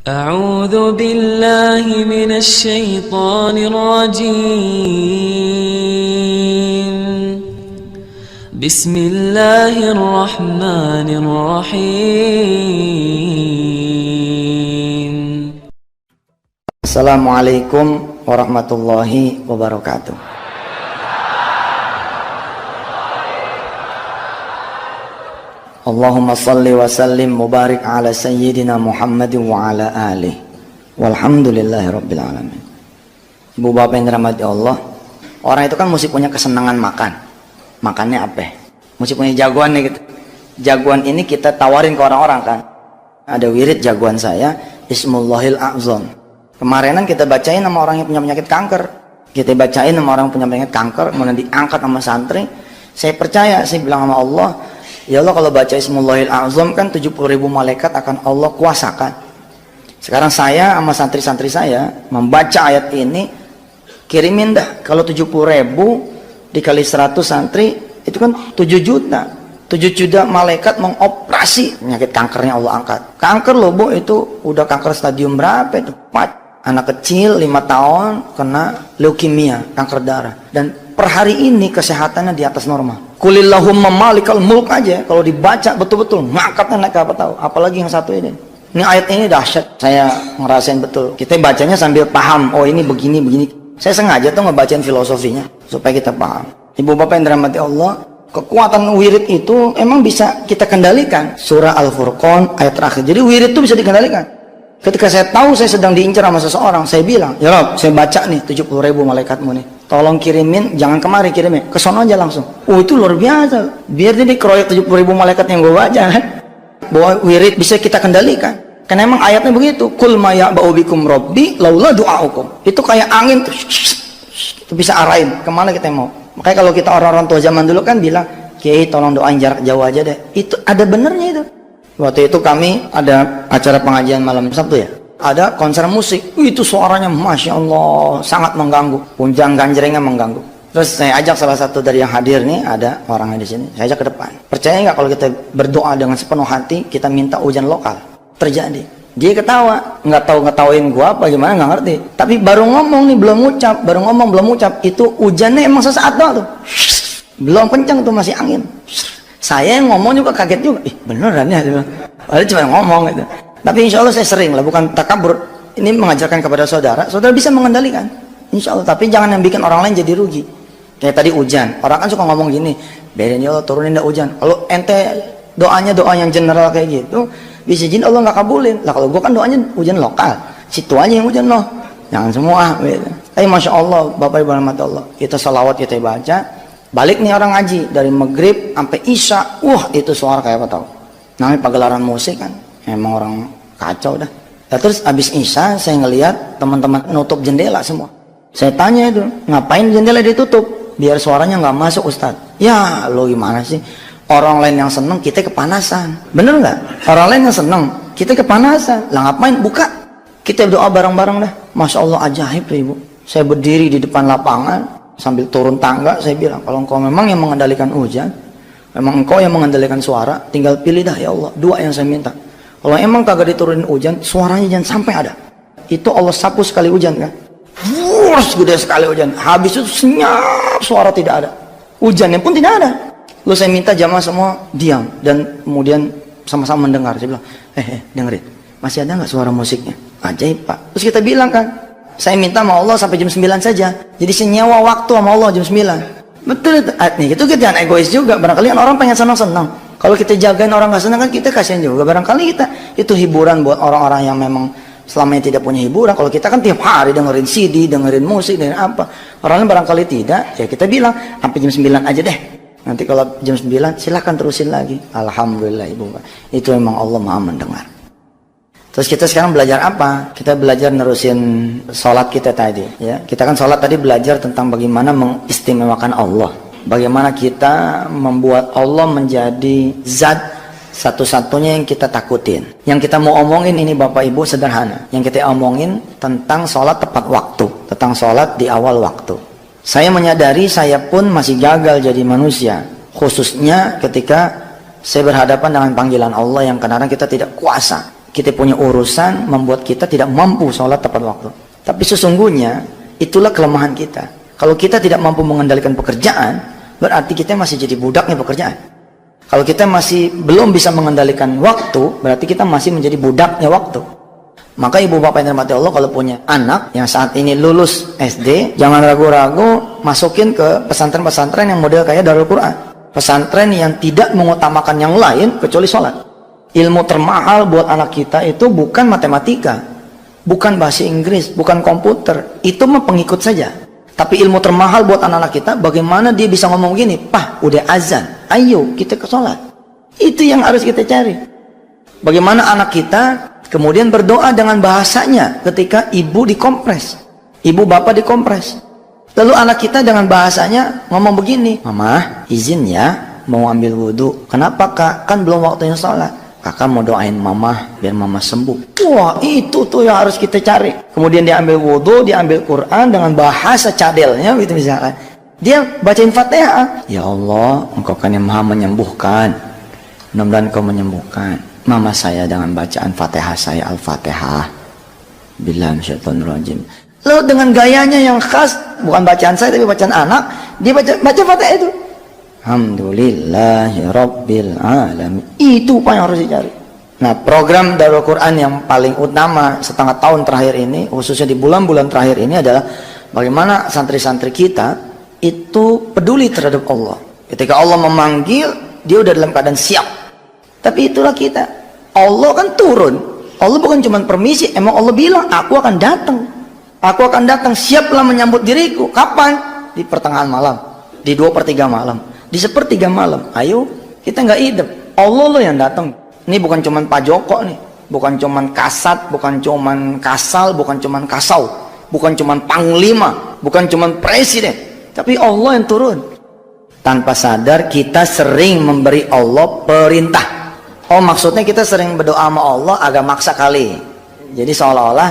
أعوذ بالله من الشيطان الرجيم بسم الله الرحمن الرحيم. Assalamualaikum warahmatullahi wabarakatuh. Allahumma salli wa sallim mubarik ala sayyidina Muhammadin wa ala alihi walhamdulillahi rabbil alamin. Ibu bapak yang dirahmati Allah, orang itu kan mesti punya kesenangan makan. Makannya apa? Mesti punya jagoan nih gitu. Jagoan ini kita tawarin ke orang-orang kan. Ada wirid jagoan saya, Ismullahil A'zam. Kemarinan kita bacain sama orang yang punya penyakit kanker. Kita bacain sama orang yang punya penyakit kanker, kemudian diangkat sama santri. Saya percaya, saya bilang sama Allah, ya Allah, kalau baca Ismullahil A'zam kan 70.000 malaikat akan Allah kuasakan. Sekarang saya sama santri-santri saya membaca ayat ini, kirimin dah. Kalau 70.000 dikali 100 santri, itu kan 7 juta. 7 juta malaikat mengoperasi penyakit kankernya Allah angkat. Kanker loh Bu, itu udah kanker stadium berapa itu? 4. Anak kecil 5 tahun kena leukemia, kanker darah. Dan per hari ini kesehatannya di atas normal. Kulillahumma malikal mulk aja kalau dibaca betul-betul ngangkatnya naik apa tahu. Apalagi yang satu ini. Ini ayat ini dahsyat. Saya ngerasain betul. Kita bacanya sambil paham. Oh ini begini begini. Saya sengaja tuh ngebacain filosofinya supaya kita paham. Ibu bapak yang dirahmati Allah, kekuatan wirid itu emang bisa kita kendalikan. Surah Al-Furqan ayat terakhir. Jadi wirid itu bisa dikendalikan. Ketika saya tahu saya sedang diincar sama seseorang, saya bilang, ya Rob, saya baca nih 70.000 malaikatmu nih. Tolong kirimin, jangan kemari kirimin, ke sono aja langsung. Oh itu luar biasa. Biar dia dikeroyok 70.000 malaikat yang gue baca kan. Bahwa wirid bisa kita kendalikan. Karena emang ayatnya begitu. Kul ma ya'ba'u bikum rabbi laula du'aukum. Itu kayak angin tuh. Itu bisa arahin kemana kita mau. Makanya kalau kita orang-orang tua zaman dulu kan bilang, Kiai tolong doain jarak jauh aja deh. Itu ada benernya itu. Waktu itu kami ada acara pengajian malam Sabtu ya. Ada konser musik. Itu suaranya Masya Allah sangat mengganggu. Punjang ganjrengnya mengganggu. Terus saya ajak salah satu dari yang hadir nih, ada orangnya di sini. Saya ajak ke depan. Percaya nggak kalau kita berdoa dengan sepenuh hati, kita minta hujan lokal? Terjadi. Dia ketawa, nggak tahu ngetawain gua apa gimana, nggak ngerti. Tapi baru ngomong nih belum ucap, baru ngomong belum ucap. Itu hujannya emang sesaat doang tuh. Belum kencang tuh, masih angin. Saya yang ngomong juga kaget juga. Ih beneran ya. Padahal cuma ngomong gitu. Tapi insya Allah saya sering lah, bukan takabur. Ini mengajarkan kepada saudara, saudara bisa mengendalikan. Insya Allah. Tapi jangan yang bikin orang lain jadi rugi. Kayak tadi hujan. Orang kan suka ngomong gini, biarin ya Allah turunin dah hujan. Kalau ente doanya doa yang general kayak gitu, bisa jin Allah nggak kabulin. Lah kalau gua kan doanya hujan lokal. Situ aja yang hujan loh. Jangan semua. Gitu. Tapi Masya Allah, Bapak Ibu rahmat Allah. Kita salawat, kita baca. Balik nih orang ngaji dari maghrib sampai isya, itu suara kayak apa tahu? Namanya pagelaran musik kan, emang orang kacau dah. Nah, terus abis isya saya ngelihat teman-teman nutup jendela semua. Saya tanya itu, ngapain jendela ditutup? Biar suaranya nggak masuk Ustadz. Ya lo gimana sih? Orang lain yang seneng, kita kepanasan. Bener nggak? Orang lain yang seneng, kita kepanasan. Lah ngapain? Buka. Kita doa bareng-bareng dah. Masya Allah ajaib Ibu. Saya berdiri di depan lapangan. Sambil turun tangga saya bilang, kalau engkau memang yang mengendalikan hujan, memang engkau yang mengendalikan suara, tinggal pilih dah ya Allah, 2 yang saya minta. Kalau emang kagak diturunin hujan, suaranya jangan sampai ada. Itu Allah sapu sekali hujan kan, gede sekali hujan, habis itu senyap, suara tidak ada, hujannya pun tidak ada. Lalu saya minta jamaah semua diam dan kemudian sama-sama mendengar. Saya bilang, dengerin, masih ada nggak suara musiknya? Ajaib Pak. Terus kita bilang kan, saya minta sama Allah sampai jam 9 saja. Jadi senyawa waktu sama Allah jam 9. Betul nih, itu kita jangan egois juga. Barangkali kan orang pengen senang-senang. Kalau kita jagain orang nggak senang kan kita kasihan juga. Barangkali kita itu hiburan buat orang-orang yang memang selama ini tidak punya hiburan. Kalau kita kan tiap hari dengerin CD, dengerin musik, dengerin apa. Orangnya barangkali tidak, ya kita bilang sampai jam 9 aja deh. Nanti kalau jam 9 silahkan terusin lagi. Alhamdulillah Ibu. Itu memang Allah Maha mendengar. Terus kita sekarang belajar apa? Kita belajar nerusin sholat kita tadi. Ya, kita kan sholat tadi belajar tentang bagaimana mengistimewakan Allah. Bagaimana kita membuat Allah menjadi zat satu-satunya yang kita takutin. Yang kita mau omongin ini Bapak Ibu sederhana. Yang kita omongin tentang sholat tepat waktu. Tentang sholat di awal waktu. Saya menyadari saya pun masih gagal jadi manusia. Khususnya ketika saya berhadapan dengan panggilan Allah yang kadang-kadang kita tidak kuasa. kita punya urusan membuat kita tidak mampu sholat tepat waktu. Tapi sesungguhnya itulah kelemahan kita. Kalau kita tidak mampu mengendalikan pekerjaan, berarti kita masih jadi budaknya pekerjaan. Kalau kita masih belum bisa mengendalikan waktu, berarti kita masih menjadi budaknya waktu. Maka ibu bapak yang dirahmati Allah, kalau punya anak yang saat ini lulus SD, jangan ragu-ragu masukin ke pesantren-pesantren yang model kayak Darul Quran. Pesantren yang tidak mengutamakan yang lain kecuali sholat. Ilmu termahal buat anak kita itu bukan matematika, bukan bahasa Inggris, bukan komputer. Itu mah pengikut saja. Tapi ilmu termahal buat anak-anak kita, bagaimana dia bisa ngomong gini, "Pah, udah azan, ayo kita ke sholat." Itu yang harus kita cari. Bagaimana anak kita kemudian berdoa dengan bahasanya ketika ibu dikompres, ibu bapak dikompres. Lalu anak kita dengan bahasanya ngomong begini, "Mama, izin ya mau ambil wudhu." "Kenapa kak? Kan belum waktunya sholat." "Kakak mau doain mama biar mama sembuh." Wah, itu tuh yang harus kita cari. Kemudian dia ambil wudhu, dia ambil Quran dengan bahasa cadelnya gitu misalkan. Dia bacain Fatihah. "Ya Allah, Engkau kan yang maha menyembuhkan. Mudah-mudahan Engkau menyembuhkan mama saya dengan bacaan Fatihah saya, Al-Fatihah. Billahi minasyaitonirrajim." Lalu dengan gayanya yang khas, bukan bacaan saya tapi bacaan anak, dia baca Fatihah itu. Alhamdulillahi Rabbil Alamin. Itu apa yang harus dicari. Nah, program Darul Quran yang paling utama setengah tahun terakhir ini, khususnya di bulan-bulan terakhir ini adalah bagaimana santri-santri kita itu peduli terhadap Allah. Ketika Allah memanggil, dia udah dalam keadaan siap. Tapi itulah kita. Allah kan turun. Allah bukan cuma permisi, emang Allah bilang, "Aku akan datang. Aku akan datang, siaplah menyambut diriku." Kapan? Di pertengahan malam, di 2/3 malam, di 1/3 malam. Ayo, kita nggak hidup. Allah loh yang datang. Ini bukan cuman Pak Joko nih, bukan cuman Kasat, bukan cuman Kasal, bukan cuman Kasau, bukan cuman Panglima, bukan cuman Presiden, tapi Allah yang turun. Tanpa sadar kita sering memberi Allah perintah. Oh, maksudnya kita sering berdoa sama Allah agak maksa kali. Jadi seolah-olah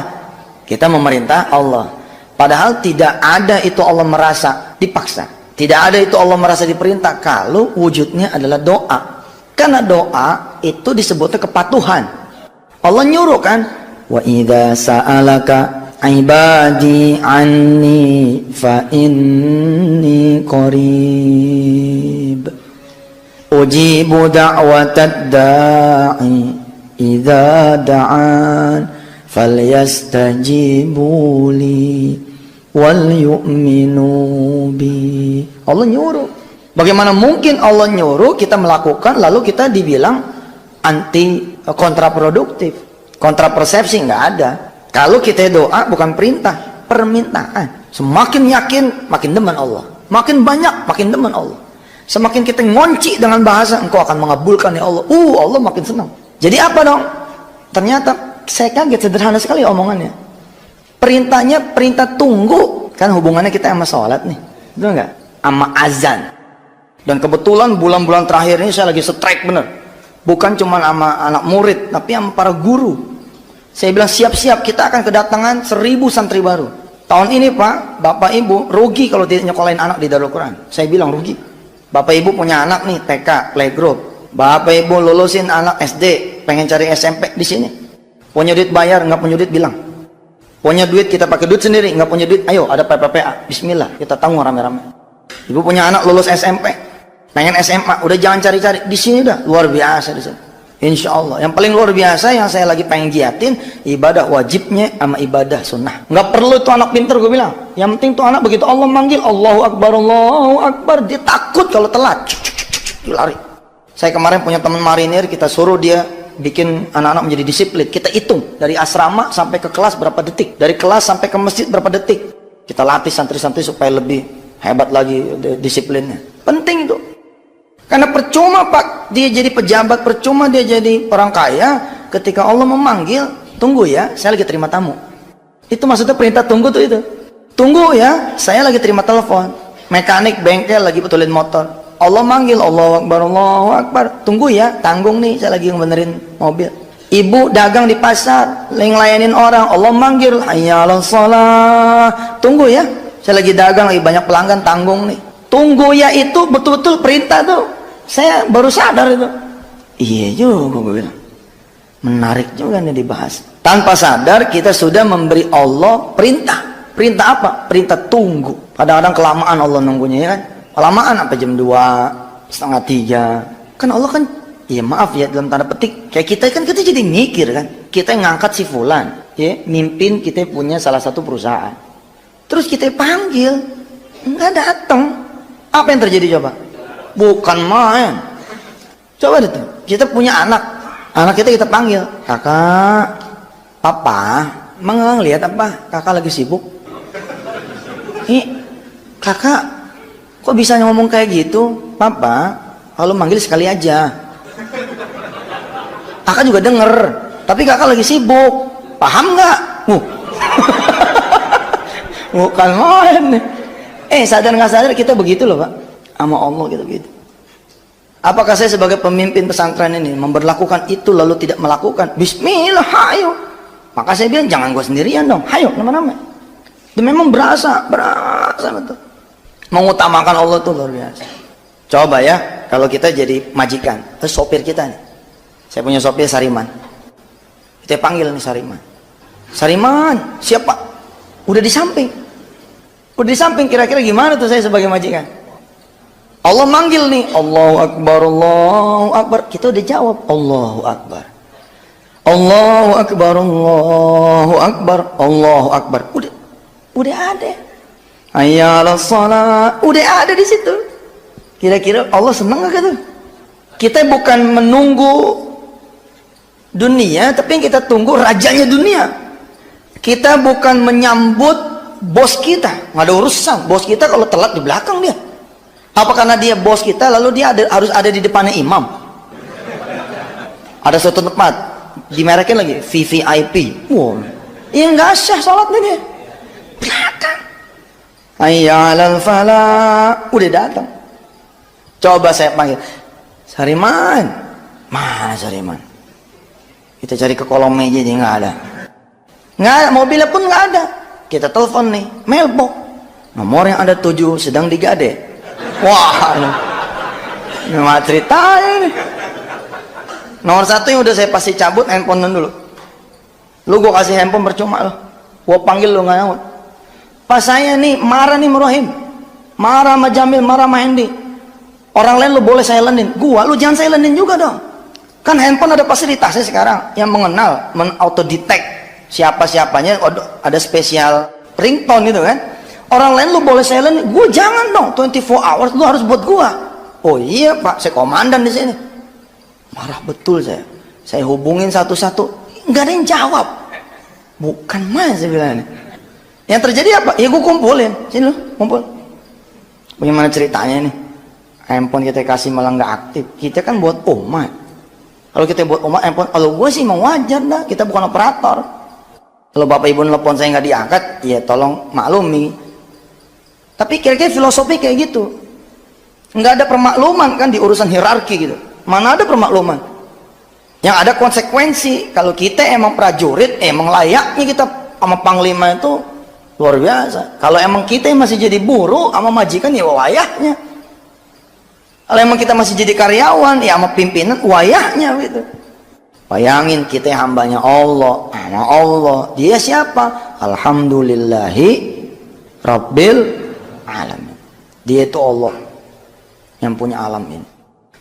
kita memerintah Allah. Padahal tidak ada itu Allah merasa dipaksa. Tidak ada itu Allah merasa diperintah kalau wujudnya adalah doa. Karena doa itu disebutnya kepatuhan. Allah nyuruh kan, "Wa idza sa'alaka ibadi anni fa inni qarib. Ujibu da'watad da'i idza da'an falyastajibu li wal yu'minu bi." Allah nyuruh. Bagaimana mungkin Allah nyuruh kita melakukan lalu kita dibilang anti kontraproduktif, kontrapersepsi? Nggak ada. Kalau kita doa bukan perintah, permintaan. Semakin yakin makin demen Allah, makin banyak makin demen Allah. Semakin kita ngonci dengan bahasa, "Engkau akan mengabulkan ya Allah," Allah makin senang. Jadi apa dong? Ternyata saya kaget, sederhana sekali omongannya. Perintahnya perintah tunggu, kan hubungannya kita sama sholat nih, betul nggak? Sama azan. Dan kebetulan bulan-bulan terakhir ini saya lagi strike bener, bukan cuma sama anak murid tapi sama para guru. Saya bilang siap-siap, kita akan kedatangan 1000 santri baru tahun ini Pak. Bapak Ibu rugi kalau tidak nyekolahin anak di Darul Quran. Saya bilang rugi. Bapak Ibu punya anak nih TK, playgroup. Bapak Ibu lulusin anak SD, pengen cari SMP di sini. Punya duit bayar, nggak punya duit bilang. Punya duit kita pakai duit sendiri, nggak punya duit ayo ada PPPA, Bismillah kita tanggung rame-rame. Ibu punya anak lulus SMP, pengen SMA, udah jangan cari-cari di sini, dah luar biasa di sini. Insya Allah yang paling luar biasa yang saya lagi pengen giatin ibadah wajibnya sama ibadah sunnah. Nggak perlu itu anak pinter, gue bilang. Yang penting tuh anak begitu Allah manggil Allahu Akbar, dia takut kalau telat, dia lari. Saya kemarin punya teman marinir, kita suruh dia bikin anak-anak menjadi disiplin. Kita hitung dari asrama sampai ke kelas berapa detik, dari kelas sampai ke masjid berapa detik. Kita latih santri-santri supaya lebih hebat lagi disiplinnya. Penting itu. Karena percuma Pak dia jadi pejabat, percuma dia jadi orang kaya ketika Allah memanggil, "Tunggu ya, saya lagi terima tamu." Itu maksudnya perintah tunggu tuh itu. "Tunggu ya, saya lagi terima telepon." Mekanik bengkel lagi betulin motor. Allah manggil, Allahu Akbar. "Tunggu ya, tanggung nih, saya lagi ngebenerin mobil." Ibu dagang di pasar, ngelayanin orang, Allah manggil, "Hayya 'alas shalah." "Tunggu ya, saya lagi dagang, lagi banyak pelanggan, tanggung nih." Tunggu ya itu betul-betul perintah tuh. Saya baru sadar itu. Iya juga gue bilang. Menarik juga nih dibahas. Tanpa sadar kita sudah memberi Allah perintah. Perintah apa? Perintah tunggu. Kadang-kadang kelamaan Allah nunggunya, ya kan? Kelamaan apa jam 2, setengah 3. Kan Allah kan, ya maaf ya dalam tanda petik, kayak kita kan kita jadi mikir kan. Kita ngangkat si fulan, ya, mimpin kita punya salah satu perusahaan. Terus kita panggil, nggak datang. Apa yang terjadi coba? Bukan main. Coba deh tuh, kita punya anak kita panggil, kakak, papa, emang lihat apa? Kakak lagi sibuk. Kakak, kok bisa ngomong kayak gitu? Papa, kalau manggil sekali aja. Kakak juga denger, tapi kakak lagi sibuk. Paham nggak? Bukan main. Sadar nggak sadar kita begitu loh Pak, sama Allah gitu gitu. Apakah saya sebagai pemimpin pesantren ini memberlakukan itu lalu tidak melakukan? Bismillah, hayo. Maka saya bilang jangan gue sendirian dong, hayo nama-nama. Dan memang berasa betul. Mengutamakan Allah itu luar biasa. Coba ya, kalau kita jadi majikan, terus sopir kita nih. Saya punya sopir Sariman. Kita panggil nih Sariman. Sariman, siapa? Udah di samping. Udah di samping, kira-kira gimana tuh saya sebagai majikan? Allah manggil nih, Allahu Akbar, Allahu Akbar. Kita udah jawab, Allahu Akbar. Allahu Akbar, Allahu Akbar, Allahu Akbar. Udah ada. Hayya 'alas shalah, udah ada di situ. Kira-kira Allah senang gak gitu? Kita bukan menunggu dunia, tapi yang kita tunggu rajanya dunia. Kita bukan menyambut bos kita, nggak ada urusan. Bos kita kalau telat di belakang dia. Apa karena dia bos kita lalu dia harus ada di depannya imam? Ada suatu tempat dimerekin lagi VVIP. Wow, ya nggak sah sholatnya dia. Belakang. Hayya 'alal falah, udah datang. Coba saya panggil, Sariman, mana Sariman? Kita cari ke kolong meja dia nggak ada. Nggak ada, mobilnya pun nggak ada. Kita telepon nih, mailbox. Nomor yang ada 7 sedang digade. Wah, ini mah ceritanya nih. Nomor 1 yang udah saya pasti cabut handphone dulu. Lu gua kasih handphone percuma lo. Gua panggil lu nggak nyaut. Pas saya nih marah nih Merohim, marah sama Jamil, marah sama Hendy. Orang lain lu boleh silentin, gua lu jangan silentin juga dong. Kan handphone ada fasilitasnya sekarang yang mengenal, auto detect siapa-siapanya, ada spesial ringtone gitu kan. Orang lain lu boleh silent, gue jangan dong. 24 hours lu harus buat gua. Oh iya Pak, saya komandan di sini. Marah betul saya. Saya hubungin satu-satu, nggak ada yang jawab. Bukan mas saya bilang ini. Yang terjadi apa? Ya gue kumpulin. Sini lu, kumpul. Bagaimana ceritanya nih? Handphone kita kasih malah nggak aktif. Kita kan buat umat. Kalau kita buat umat handphone, kalau gue sih mau wajar dah. Kita bukan operator. Kalau bapak ibu nelfon saya nggak diangkat, ya tolong maklumi. Tapi kira-kira filosofi kayak gitu. Nggak ada permakluman kan di urusan hierarki gitu. Mana ada permakluman? Yang ada konsekuensi. Kalau kita emang prajurit, emang layaknya kita sama panglima itu luar biasa. Kalau emang kita masih jadi buruh sama majikan, ya wayahnya. Kalau emang kita masih jadi karyawan, ya sama pimpinan, wayahnya gitu. Bayangin kita hambanya Allah, sama Allah. Dia siapa? Alhamdulillahi Rabbil Alamin. Dia itu Allah yang punya alam ini.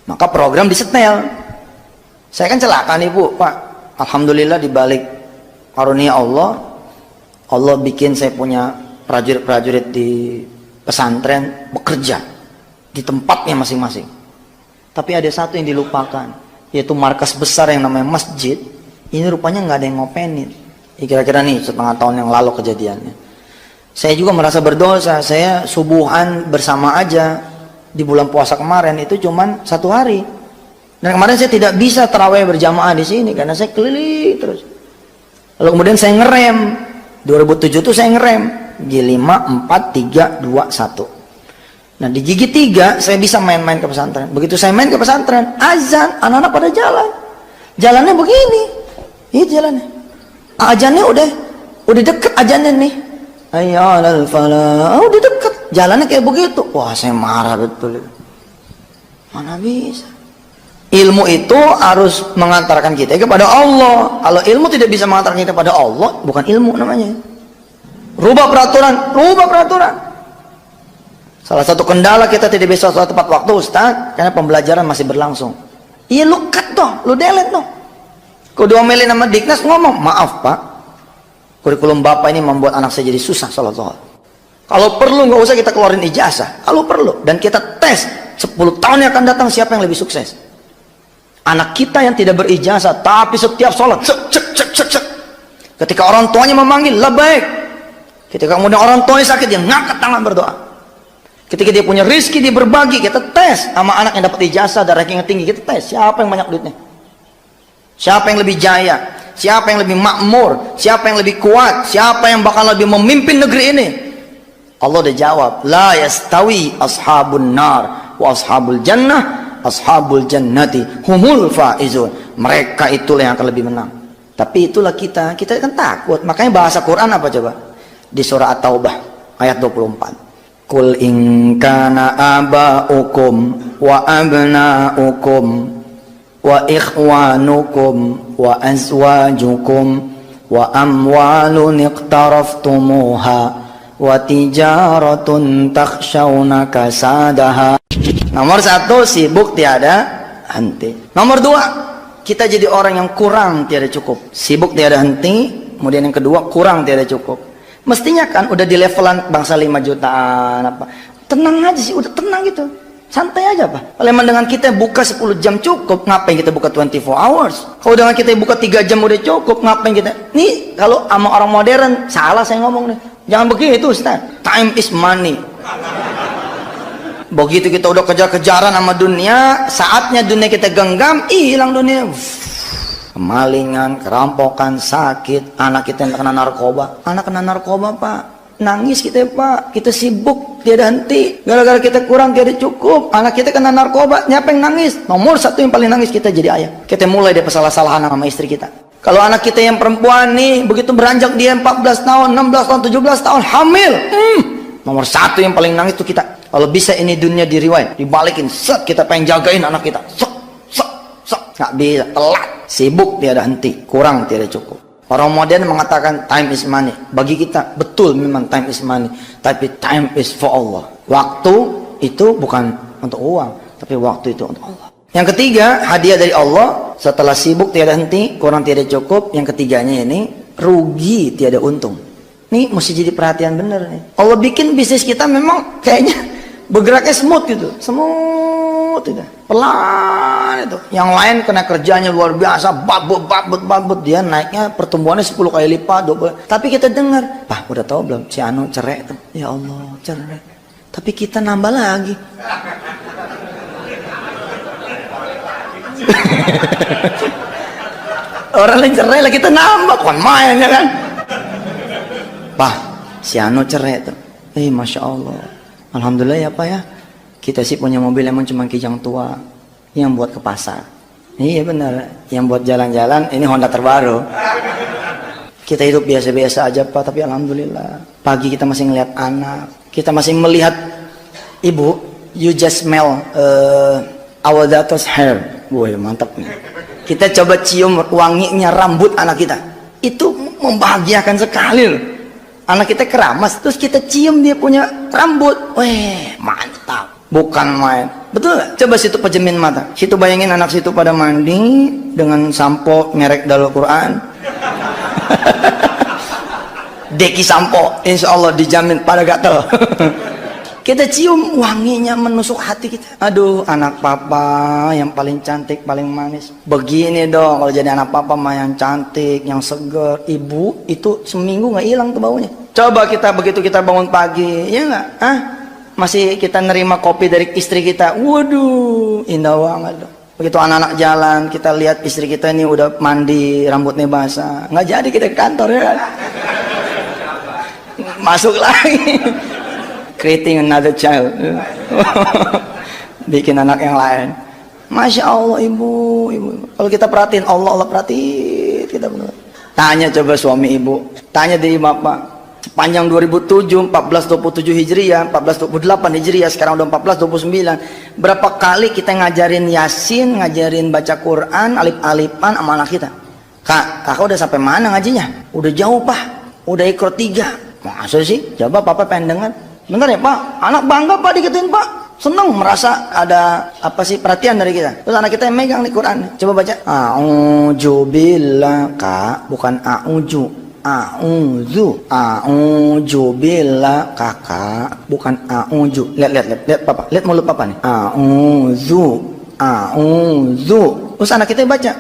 Maka program disetel. Saya kan celaka nih Bu, Pak. Alhamdulillah dibalik karunia Allah, Allah bikin saya punya prajurit-prajurit di pesantren bekerja di tempatnya masing-masing. Tapi ada satu yang dilupakan, yaitu markas besar yang namanya masjid. Ini rupanya nggak ada yang ngopenin. Kira-kira nih setengah tahun yang lalu kejadiannya. Saya juga merasa berdosa. Saya subuhan bersama aja di bulan puasa kemarin itu cuman 1 hari. Dan kemarin saya tidak bisa tarawih berjamaah di sini karena saya keliling terus. Lalu kemudian saya ngerem. 2007 tuh saya ngerem. G5, 4, 3, 2, 1. Nah di gigi 3 saya bisa main-main ke pesantren. Begitu saya main ke pesantren, azan, anak-anak pada jalan. Jalannya begini. Ini jalannya. Azannya udah deket azannya nih. Hayya 'alal falah. Udah deket. Jalannya kayak begitu. Wah, saya marah betul. Mana bisa? Ilmu itu harus mengantarkan kita kepada Allah. Kalau ilmu tidak bisa mengantarkan kita kepada Allah, bukan ilmu namanya. Rubah peraturan. Salah satu kendala kita tidak bisa sholat tepat waktu, Ustaz, karena pembelajaran masih berlangsung. Iya, lu cut toh, lu delete toh. Kau diomelin sama Diknas ngomong, maaf Pak, kurikulum Bapak ini membuat anak saya jadi susah sholat. Kalau perlu nggak usah kita keluarin ijazah, kalau perlu, dan kita tes 10 tahun yang akan datang siapa yang lebih sukses. Anak kita yang tidak berijazah tapi setiap sholat cek. Ketika orang tuanya memanggil labbaik, ketika kemudian orang tuanya sakit dia ngangkat tangan berdoa. Ketika dia punya rizki dia berbagi. Kita tes sama anak yang dapat ijazah dan ranking yang tinggi, kita tes siapa yang banyak duitnya, siapa yang lebih jaya, siapa yang lebih makmur, siapa yang lebih kuat, siapa yang bakal lebih memimpin negeri ini. Allah udah jawab, la yastawi ashabun nar wa ashabul jannah, ashabul jannati humul faizun. Mereka itulah yang akan lebih menang. Tapi itulah kita kan takut. Makanya bahasa Quran apa coba? Di surah At-Taubah ayat 24. Qul in kana aba'ukum wa abna'ukum wa ikhwanukum wa azwajukum wa amwalun iqtaraftumuha wa tijaratun takhshawna kasadaha. Nomor 1, sibuk tiada henti. Nomor 2, kita jadi orang yang kurang tiada cukup. Sibuk tiada henti. Kemudian yang kedua, kurang tiada cukup. Mestinya kan udah di levelan bangsa 5 jutaan apa. Tenang aja sih, udah tenang gitu. Santai aja Pak. Kalau emang dengan kita buka 10 jam cukup, ngapain kita buka 24 hours? Kalau dengan kita buka 3 jam udah cukup, ngapain kita? Nih, kalau sama orang modern, salah saya ngomong nih. Jangan begitu Ustaz. Time is money. Begitu kita udah kejar-kejaran sama dunia, saatnya dunia kita genggam, hilang dunia. Kemalingan, kerampokan, sakit, anak kita yang kena narkoba. Anak kena narkoba Pak, nangis kita Pak, kita sibuk tiada henti. Gara-gara kita kurang tiada cukup, anak kita kena narkoba, siapa yang nangis? Nomor 1 yang paling nangis kita jadi ayah. Kita mulai dari salah-salahan sama istri kita. Kalau anak kita yang perempuan nih, begitu beranjak dia 14 tahun, 16 tahun, 17 tahun, hamil. Nomor 1 yang paling nangis itu kita. Kalau bisa ini dunia diriwayat, dibalikin, set, kita pengen jagain anak kita, set, nggak bisa, telat, sibuk tiada henti, kurang tiada cukup. Orang modern mengatakan time is money. Bagi kita betul memang time is money, tapi time is for Allah. Waktu itu bukan untuk uang, tapi waktu itu untuk Allah. Yang ketiga, hadiah dari Allah. Setelah sibuk tiada henti, kurang tiada cukup, yang ketiganya ini rugi tiada untung. Ini mesti jadi perhatian bener nih. Allah bikin bisnis kita memang kayaknya bergeraknya smooth gitu, smooth itu, pelan itu. Yang lain kena kerjanya luar biasa, babut, dia naiknya pertumbuhannya 10 kali lipat, 20. Tapi kita dengar, Pak udah tahu belum si Anu cerai tuh? Ya Allah cerai. Tapi kita nambah lagi. Orang lain cerai lah kita nambah, kan main ya kan? Pak si Anu cerai tuh, Masya Allah. Alhamdulillah ya Pak ya, kita sih punya mobil emang cuma kijang tua yang buat ke pasar. Iya benar, yang buat jalan-jalan ini Honda terbaru. Kita hidup biasa-biasa aja Pak, tapi Alhamdulillah. Pagi kita masih ngeliat anak, kita masih melihat ibu. You just smell our daughter's hair. Wah mantap nih. Kita coba cium wanginya rambut anak kita, itu membahagiakan sekali loh. Anak kita keramas, terus kita cium dia punya rambut. Weh, mantap. Bukan main. Betul gak? Coba situ pejemin mata. Situ bayangin anak situ pada mandi dengan sampo merek Darul Quran. Deki sampo, insya Allah dijamin pada gatel. Kita cium wanginya menusuk hati kita. Aduh, anak papa yang paling cantik, paling manis. Begini dong kalau jadi anak papa mah yang cantik, yang seger. Ibu itu seminggu nggak hilang tuh baunya. Coba kita begitu kita bangun pagi, ya nggak? Masih kita nerima kopi dari istri kita. Waduh, indah banget dong. Begitu anak-anak jalan, kita lihat istri kita ini udah mandi, rambutnya basah. Nggak jadi kita ke kantor ya kan? Masuk lagi. Creating another child. Bikin anak yang lain. Masya Allah ibu. Kalau kita perhatiin Allah perhatiin kita benar. Tanya coba suami ibu, tanya dari bapak, Sepanjang 2007, 1427 Hijriah, 1428 Hijriah, sekarang udah 1429. Berapa kali kita ngajarin Yasin, ngajarin baca Quran, alif-alifan sama anak kita. Kak, kakak udah sampai mana ngajinya? Udah jauh, Pak. Udah ikro 3. Masa sih? Coba Papa pengen dengar. Bentar ya, Pak. Anak bangga, Pak, dikituin, Pak. Senang merasa ada apa sih perhatian dari kita. Terus anak kita yang megang nih Quran. Coba baca. A'udzu billah, Kak, bukan a'udzu. A'udzu billah, kakak, bukan a'udzu. Lihat Papa, lihat mulut Papa nih. A'udzu. Terus anak kita baca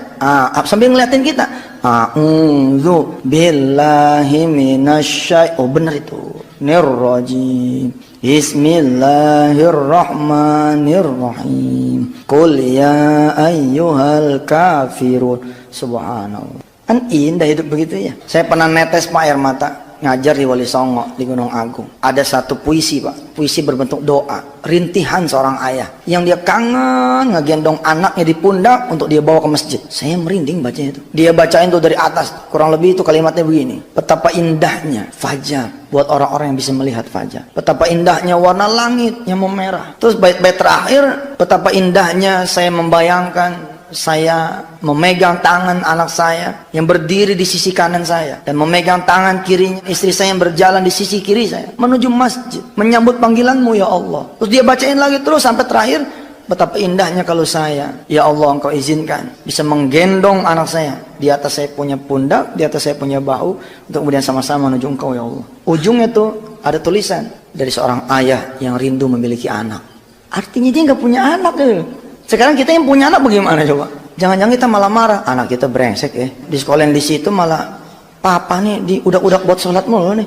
sambil ngeliatin kita. A'udzu billahi minasy oh benar itu. Nirrajim. Bismillahirrahmanirrahim. Qul ya ayyuhal kafirun. Subhanallah. Kan indah hidup begitu ya. Saya pernah netes Pak air mata ngajar di Wali Songo di Gunung Agung. Ada satu puisi Pak, puisi berbentuk doa, rintihan seorang ayah yang dia kangen ngegendong anaknya di pundak untuk dia bawa ke masjid. Saya merinding baca itu. Dia bacain tuh dari atas, kurang lebih itu kalimatnya begini. Betapa indahnya fajar buat orang-orang yang bisa melihat fajar. Betapa indahnya warna langit yang memerah. Terus bait-bait terakhir, betapa indahnya saya membayangkan saya memegang tangan anak saya yang berdiri di sisi kanan saya dan memegang tangan kirinya istri saya yang berjalan di sisi kiri saya menuju masjid menyambut panggilanmu ya Allah. Terus dia bacain lagi terus sampai terakhir, betapa indahnya kalau saya ya Allah engkau izinkan bisa menggendong anak saya di atas saya punya pundak, di atas saya punya bahu untuk kemudian sama-sama menuju engkau ya Allah. Ujungnya tuh ada tulisan dari seorang ayah yang rindu memiliki anak. Artinya dia nggak punya anak tuh. Sekarang kita yang punya anak bagaimana coba? Jangan-jangan kita malah marah. Anak kita brengsek ya. Di sekolah yang di situ malah papa nih di udak-udak buat sholat mulu nih.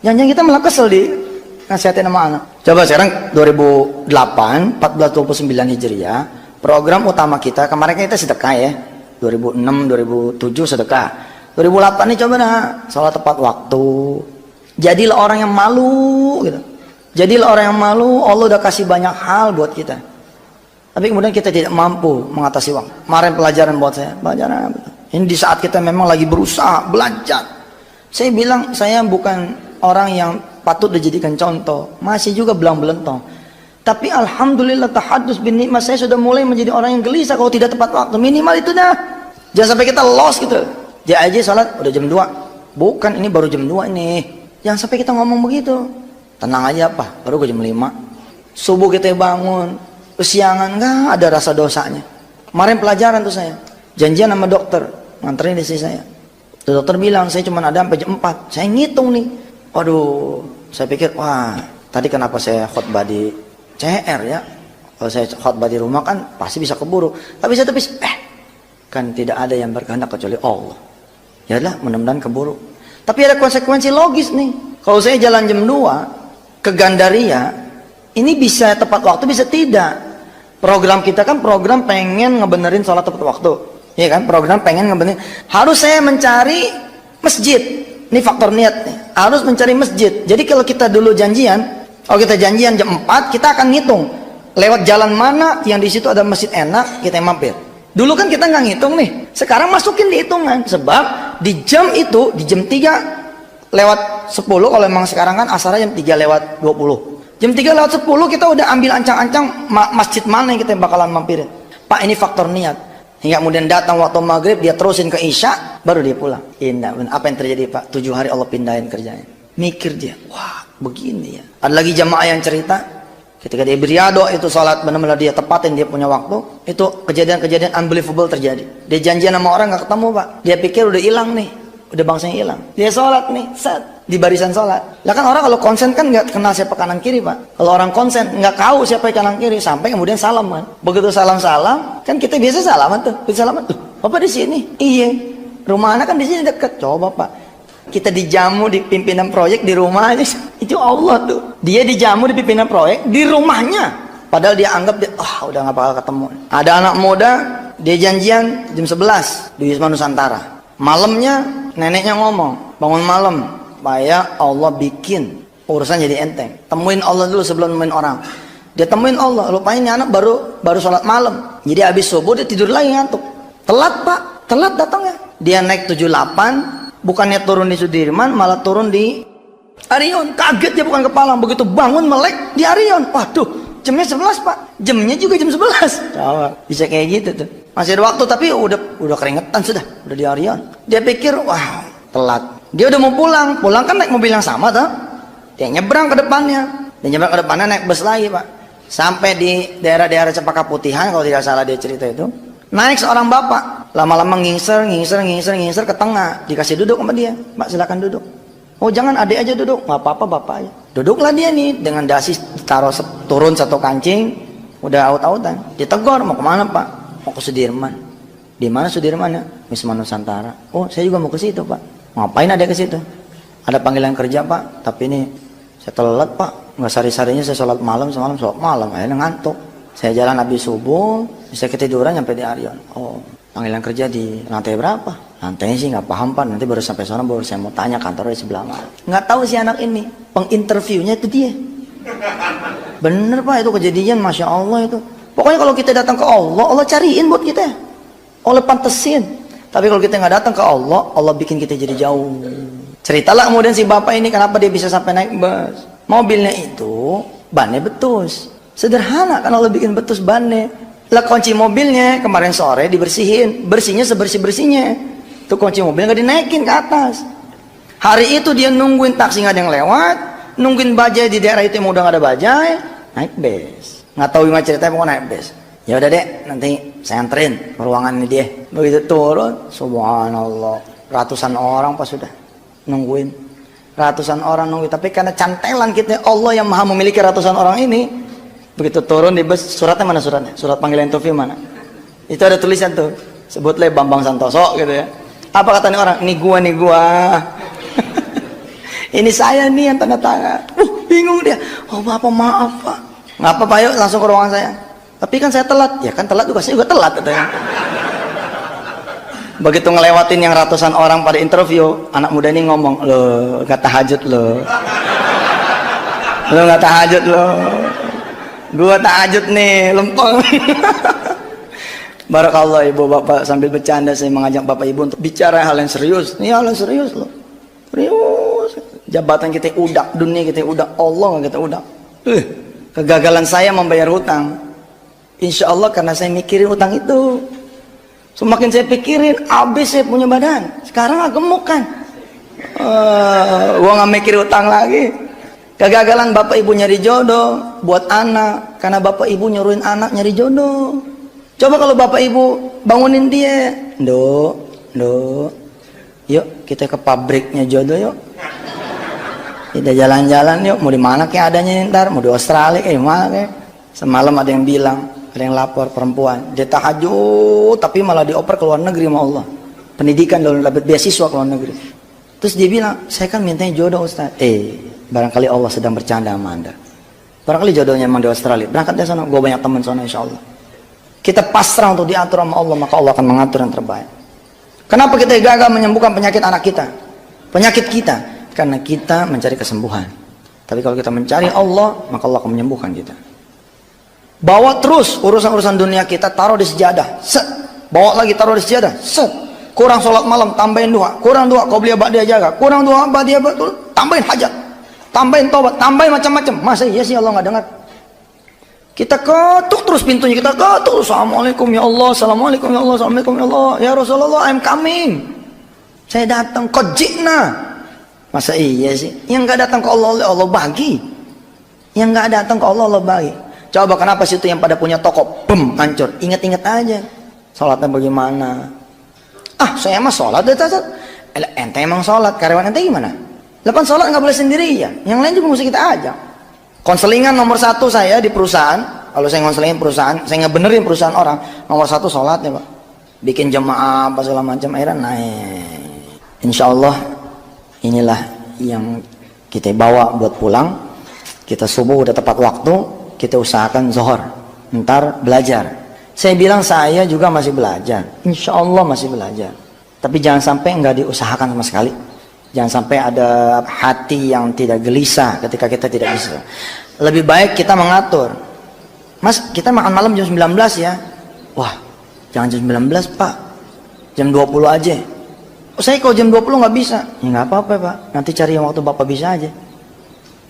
Jangan-jangan kita malah kesel di nasihatin sama anak. Coba sekarang 2008, 1429 Hijriah, program utama kita kemarin kita sedekah ya. 2006, 2007 sedekah. 2008 nih coba nah, sholat tepat waktu. Jadilah orang yang malu gitu. Jadilah orang yang malu, Allah udah kasih banyak hal buat kita. Tapi kemudian kita tidak mampu mengatasi waktu. Kemarin pelajaran buat saya, pelajaran apa? Ini di saat kita memang lagi berusaha belajar. Saya bilang saya bukan orang yang patut dijadikan contoh, masih juga belang belentong. Tapi alhamdulillah tahadus bin nikmat, saya sudah mulai menjadi orang yang gelisah kalau tidak tepat waktu. Minimal itu dah. Jangan sampai kita lost gitu. Dia aja salat udah jam 2. Bukan, ini baru jam 2 nih. Jangan sampai kita ngomong begitu. Tenang aja apa, baru jam 5. Subuh kita bangun. Kesiangan nggak ada rasa dosanya. Kemarin pelajaran tuh saya janjian sama dokter nganterin istri saya. Tuh dokter bilang saya cuma ada sampai jam 4. Saya ngitung nih. Aduh, saya pikir wah tadi kenapa saya khotbah di CR ya? Kalau saya khotbah di rumah kan pasti bisa keburu. Tapi saya tepis kan tidak ada yang berkehendak kecuali Allah. Ya lah mudah-mudahan keburu. Tapi ada konsekuensi logis nih. Kalau saya jalan jam 2 ke Gandaria, ini bisa tepat waktu bisa tidak. Program kita kan program pengen ngebenerin sholat tepat waktu, ya kan? Program pengen ngebenerin. Harus saya mencari masjid. Ini faktor niat nih. Harus mencari masjid. Jadi kalau kita dulu janjian, kalau kita janjian jam 4, kita akan ngitung lewat jalan mana yang di situ ada masjid enak, kita mampir. Dulu kan kita nggak ngitung nih. Sekarang masukin di hitungan. Sebab di jam itu, di jam 3 lewat 10, kalau memang sekarang kan asarnya jam 3 lewat 20. Jam 3 lewat 10 kita udah ambil ancang-ancang masjid mana yang kita bakalan mampirin. Pak, ini faktor niat. Hingga kemudian datang waktu maghrib, dia terusin ke isya, baru dia pulang. Indah. Apa yang terjadi Pak? 7 hari Allah pindahin kerjanya. Mikir dia, wah begini ya. Ada lagi jamaah yang cerita, ketika dia beriado itu sholat benar-benar dia tepatin, dia punya waktu. Itu kejadian-kejadian unbelievable terjadi. Dia janjian sama orang gak ketemu Pak. Dia pikir udah hilang nih. Udah bangsanya hilang. Dia sholat nih, set. Di barisan sholat. Lah kan orang kalau konsen kan nggak kenal siapa kanan kiri Pak. Kalau orang konsen nggak tahu siapa kanan kiri sampai kemudian salam kan. Begitu salam kan kita biasa salaman tuh. Kita salaman tuh. Bapak di sini. Iya. Rumah anak kan di sini dekat. Coba Pak. Kita dijamu di pimpinan proyek di rumah aja. Itu Allah tuh. Dia dijamu di pimpinan proyek di rumahnya. Padahal dia anggap dia udah nggak bakal ketemu. Ada anak muda dia janjian jam 11 di Wisma Nusantara. Malamnya neneknya ngomong bangun malam. Supaya Allah bikin urusan jadi enteng. Temuin Allah dulu sebelum nemuin orang. Dia temuin Allah, lupain ini anak baru sholat malam. Jadi habis subuh dia tidur lagi ngantuk. Telat Pak, telat datangnya. Dia naik 78, bukannya turun di Sudirman, malah turun di Arion, kaget dia bukan kepalang. Begitu bangun melek di Arion. Waduh, jamnya 11 pak. Jamnya juga jam 11. Coba, bisa kayak gitu tuh. Masih ada waktu tapi udah keringetan sudah. Udah di Arion. Dia pikir, wah telat. Dia udah mau pulang. Pulang kan naik mobil yang sama tuh. Dia nyebrang ke depannya. Dia nyebrang ke depannya naik bus lagi pak. Sampai di daerah-daerah Cempaka Putihan kalau tidak salah dia cerita itu. Naik seorang bapak. Lama-lama ngingser ke tengah. Dikasih duduk sama dia. Pak silakan duduk. Oh jangan, adik aja duduk. Nggak apa-apa bapak aja. Duduklah dia nih dengan dasi taruh turun satu kancing. Udah aut-autan. Ditegur, mau kemana pak? Mau ke Sudirman. Di mana Sudirman ya? Wisma Nusantara. Oh saya juga mau ke situ pak. Ngapain ada ke situ? Ada panggilan kerja pak. Tapi ini saya telat pak. Nggak sari-sarinya saya sholat malam, semalam sholat malam. Akhirnya ngantuk. Saya jalan habis subuh. Bisa ketiduran sampai di Arion. Oh panggilan kerja di lantai berapa? Lantainya sih nggak paham pak, nanti baru sampai sana baru saya mau tanya kantornya di sebelah mana. Nggak tahu si anak ini, penginterviewnya itu dia. Bener pak, itu kejadian, masya Allah itu. Pokoknya kalau kita datang ke Allah, Allah cariin buat kita. Allah pantesin. Tapi kalau kita nggak datang ke Allah, Allah bikin kita jadi jauh. Ceritalah kemudian si bapak ini kenapa dia bisa sampai naik bus. Mobilnya itu bannya betus. Sederhana kan Allah bikin betus bannya. Lah kunci mobilnya kemarin sore dibersihin, bersihnya sebersih-bersihnya. Tuh kunci mobil nggak dinaikin ke atas. Hari itu dia nungguin taksi nggak ada yang lewat, nungguin bajai di daerah itu yang udah nggak ada bajai, naik bus. Nggak tahu gimana ceritanya, pokoknya naik bus. Ya udah dek, nanti saya anterin ke ruangan ini dia. Begitu turun, subhanallah, ratusan orang pas sudah nungguin, ratusan orang nungguin. Tapi karena cantelan kita, Allah yang maha memiliki ratusan orang ini. Begitu turun di bus, suratnya mana suratnya? Surat panggilan interview mana? Itu ada tulisan tuh, sebutlah Bambang Santoso gitu ya. Apa katanya orang? Ini gua. Ini saya nih yang tanda tangan. Bingung dia. Oh bapak maaf pak. Nggak apa-apa, yuk langsung ke ruangan saya. Tapi kan saya telat. Ya kan telat juga, saya juga telat katanya. Begitu ngelewatin yang ratusan orang pada interview, anak muda ini ngomong, lo nggak tahajud lo. Lo nggak tahajud lo. Gua tahajud nih, lempeng. Barakallah ibu bapak, sambil bercanda saya mengajak bapak ibu untuk bicara hal yang serius. Ini hal yang serius loh. Serius. Jabatan kita udak, dunia kita udak, Allah nggak kita udak. Kegagalan saya membayar hutang. Insya Allah karena saya mikirin hutang itu. Semakin saya pikirin, habis saya punya badan. Sekarang agak gemuk kan. Gua nggak mikir hutang lagi. Kegagalan bapak ibu nyari jodoh buat anak, karena bapak ibu nyuruhin anak nyari jodoh. Coba kalau bapak ibu bangunin dia, yuk kita ke pabriknya jodoh yuk. Kita jalan-jalan yuk, mau di mana kayak adanya ntar, mau di Australia kayak mana kayak. Semalam ada yang bilang, ada yang lapor perempuan, dia tahajud tapi malah dioper ke luar negeri sama Allah. Pendidikan lalu dapat beasiswa ke luar negeri. Terus dia bilang, saya kan mintanya jodoh Ustaz. Barangkali Allah sedang bercanda sama Anda. Barangkali jodohnya emang di Australia. Berangkat dari sana, gue banyak teman sana insya Allah. Kita pasrah untuk diatur sama Allah, maka Allah akan mengatur yang terbaik. Kenapa kita gagal menyembuhkan penyakit anak kita, penyakit kita? Karena kita mencari kesembuhan. Tapi kalau kita mencari Allah, maka Allah akan menyembuhkan kita. Bawa terus urusan-urusan dunia kita, taruh di sejadah, set. Bawa lagi, taruh di sejadah, set. Kurang sholat malam, tambahin dua. Kurang dua, kau beli dia jaga. Kurang dua, dia betul, tambahin hajat, tambahin tobat, tambahin macam-macam. Masa iya sih Allah nggak dengar? Kita ketuk terus pintunya, kita ketuk. Assalamualaikum ya Allah, assalamualaikum ya Allah, assalamualaikum ya Allah. Ya Rasulullah, I'm coming. Saya datang, kojikna. Masa iya sih? Yang nggak datang ke Allah, Allah bagi. Yang nggak datang ke Allah, Allah bagi. Coba kenapa situ yang pada punya toko, bem, hancur. Ingat-ingat aja. Sholatnya bagaimana? Saya emang sholat deh, ente emang sholat. Karyawan ente gimana? Lepas sholat nggak boleh sendiri ya. Yang lain juga mesti kita ajak. Konselingan nomor 1 saya di perusahaan, kalau saya konselingin perusahaan, saya ngebenerin perusahaan orang, nomor 1 sholatnya pak, bikin jemaah apa segala macam, akhirnya naik. Insya Allah inilah yang kita bawa buat pulang. Kita subuh udah tepat waktu, kita usahakan zuhur, ntar belajar. Saya bilang saya juga masih belajar, insya Allah masih belajar. Tapi jangan sampai nggak diusahakan sama sekali. Jangan sampai ada hati yang tidak gelisah ketika kita tidak bisa. Lebih baik kita mengatur. Mas, kita makan malam jam 19 ya. Wah, jangan jam 19 pak, jam 20 aja. Saya kalau jam 20 nggak bisa. Ya nggak apa-apa pak, nanti cari yang waktu bapak bisa aja.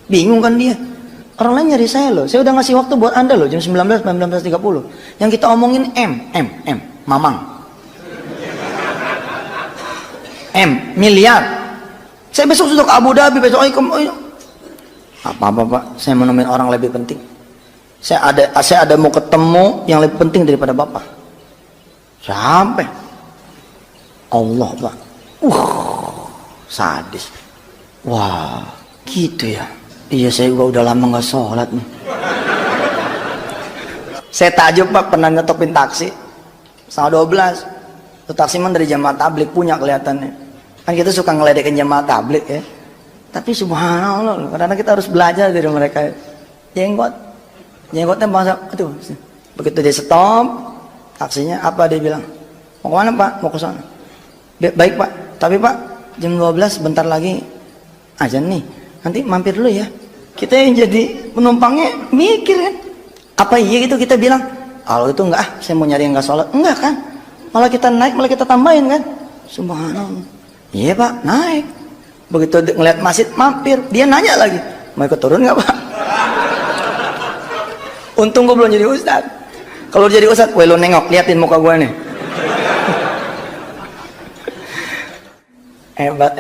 Bingung kan dia. Orang lain nyari saya loh. Saya udah ngasih waktu buat Anda loh jam 19:30. Yang kita omongin M, Mamang. Miliar. Saya besok sudah ke Abu Dhabi, besok apa-apa Pak, saya menemuin orang lebih penting. Saya ada mau ketemu yang lebih penting daripada Bapak. Sampai Allah Pak. Sadis. Wah, gitu ya. Iya, saya juga udah lama nggak sholat nih. Saya takjub Pak, pernah nyetopin taksi 12:30. Itu taksiman dari jamaah tablik punya kelihatannya. Kan kita suka ngeledekin jamaah tablik ya. Tapi subhanallah, karena kita harus belajar dari mereka. Jenggotnya bangsa, aduh. Begitu dia stop taksinya, apa dia bilang? Mau kemana Pak? Mau ke sana. Baik Pak, tapi Pak jam 12 bentar lagi azan nih. Nanti mampir dulu ya. Kita yang jadi penumpangnya mikir kan. Apa iya gitu kita bilang? Kalau itu enggak, saya mau nyari yang enggak sholat. Enggak kan? Malah kita naik, malah kita tambahin kan? Subhanallah. Iya Pak, naik. Begitu ngeliat masjid mampir, dia nanya lagi, mau ikut turun nggak Pak? Untung gue belum jadi ustad. Kalau jadi ustad, lo nengok, liatin muka gue nih. Hebat.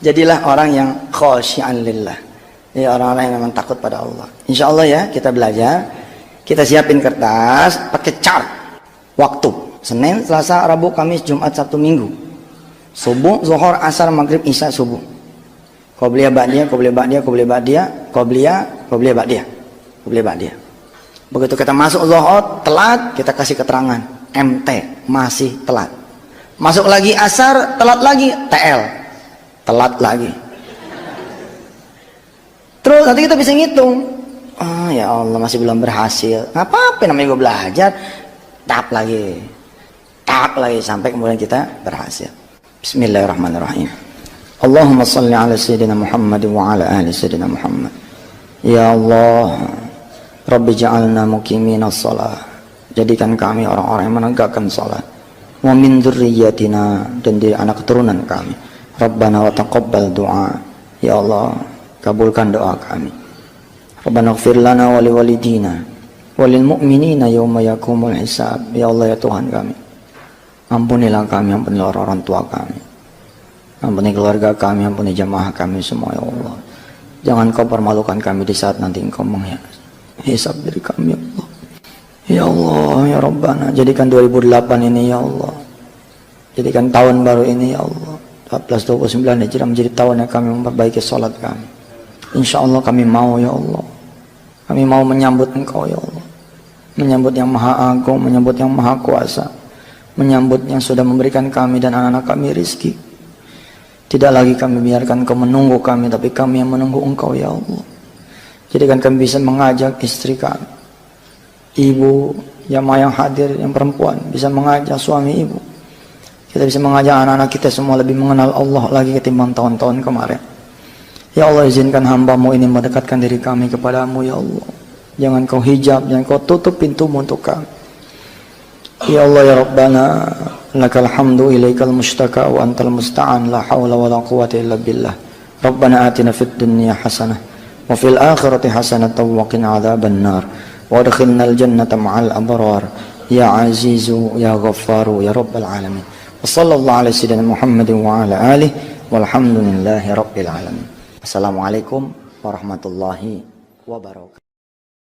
Jadilah orang yang khosyi'an lillah. Jadi orang-orang yang memang takut pada Allah. Insya Allah ya, kita belajar. Kita siapin kertas, pakai chart. Waktu, Senin, Selasa, Rabu, Kamis, Jumat, Sabtu, Minggu. Subuh, Zuhur, Asar, Maghrib, Isya, Subuh. Qobliyah, Ba'diyah, Qobliyah, Ba'diyah. Begitu kita masuk Zuhur, telat, kita kasih keterangan. MT, masih telat. Masuk lagi Asar, telat lagi. TL, telat lagi. Terus nanti kita bisa ngitung. Oh ya Allah, masih belum berhasil. Apa-apa namanya gue belajar. Tap lagi sampai kemudian kita berhasil. Bismillahirrahmanirrahim. Allahumma salli ala sayyidina Muhammad wa ala ahli sayyidina Muhammad. Ya Allah, Rabbi ja'alna muqimina shalah. Jadikan kami orang-orang yang menegakkan salat. Wa min dzurriyyatina, dan dari anak keturunan kami. Rabbana wa taqabbal du'a. Ya Allah, kabulkan doa kami. Rabbana ighfir lana wa liwalidina wa lil mu'minina yauma yaqumul hisab. Ya Allah ya Tuhan kami, ampunilah kami, ampunilah orang tua kami, ampuni keluarga kami, ampuni jamaah kami semua ya Allah. Jangan kau permalukan kami di saat nanti engkau menghisab diri kami ya Allah. Ya Allah ya Rabbana, jadikan 2008 ini ya Allah, jadikan tahun baru ini ya Allah 1429 Hijriah menjadi tahun yang kami memperbaiki salat kami. Insya Allah kami mau ya Allah, kami mau menyambut engkau ya Allah, menyambut yang maha agung, menyambut yang maha kuasa, menyambut yang sudah memberikan kami dan anak-anak kami rizki. Tidak lagi kami biarkan kau menunggu kami, tapi kami yang menunggu engkau ya Allah. Jadikan kami bisa mengajak istri kami, ibu jamaah yang hadir yang perempuan bisa mengajak suami ibu. Kita bisa mengajak anak-anak kita semua lebih mengenal Allah lagi ketimbang tahun-tahun kemarin. Ya Allah, izinkan hamba-Mu ini mendekatkan diri kami kepadamu ya Allah. Jangan kau hijab, jangan kau tutup pintumu untuk kami. Ya Allah ya Rabbana, lakal hamdu ilaikal mustaka wa antal musta'an, la hawla wa la quwwata illa billah. Rabbana atina fid dunya hasanah wa fil akhirati hasanah wa qina adzaban nar wa adkhilnal jannata ma'al abrar ya azizu ya ghaffaru ya rabbal alamin. Wa sallallahu ala sayyidina Muhammadin wa ala alihi walhamdulillahi rabbil alamin. Assalamualaikum warahmatullahi wabarakatuh.